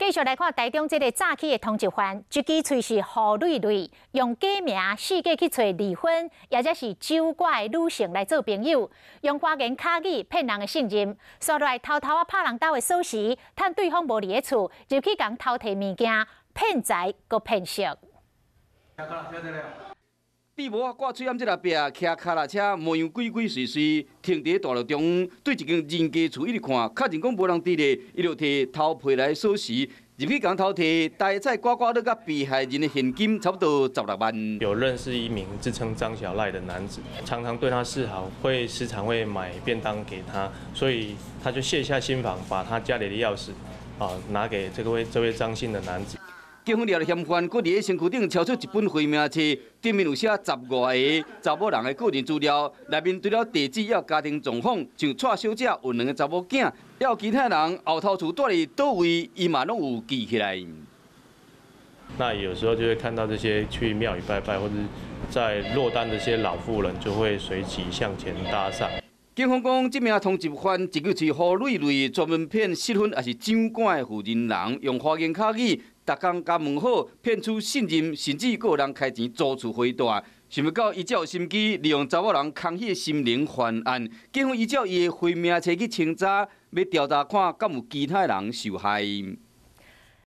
继续来看台中这个早起的通缉犯，一支喙是何蕊蕊，用假名四界去找离婚，也者是酒馆的女性来做朋友，用花言巧语骗人的信任，刷来偷偷拍人家的锁匙，趁对方无伫个厝，入去共偷摕物件，骗财佮骗色。被无挂嘴暗这个壁，骑脚踏车模样鬼鬼祟祟，停伫大路中，对一间人家厝一直看，确认讲无人伫咧，伊就摕偷配来锁匙，入去共偷摕大菜刮刮乐甲被害人的现金，差不多16万。有认识一名自称张小赖的男子，常常对他示好，时常会买便当给他，所以他就卸下心防，把他家里的钥匙拿给这位张姓的男子。警方抓到嫌犯，佫伫个身躯顶抄出一本回命册，顶面有写10外个查某人的个人资料，内面除了地址，也有家庭状况，像蔡小姐有2个查某囝，也有其他人后头厝住伫倒位，伊嘛拢有记起来。那有时候就会看到这些去庙宇拜拜，或者在落单的这些老妇人，就会随即向前搭讪。警方讲，这名通缉犯一个是何蕊蕊，专门骗失婚还是酒馆的负责人，用花言巧语。逐工甲问好，骗取信任，甚至个人开钱租厝回大。想不到伊才有心机，利用查某人空虚的心灵犯案。警方依照伊的回命册去清查，要调查看敢有其他人受害。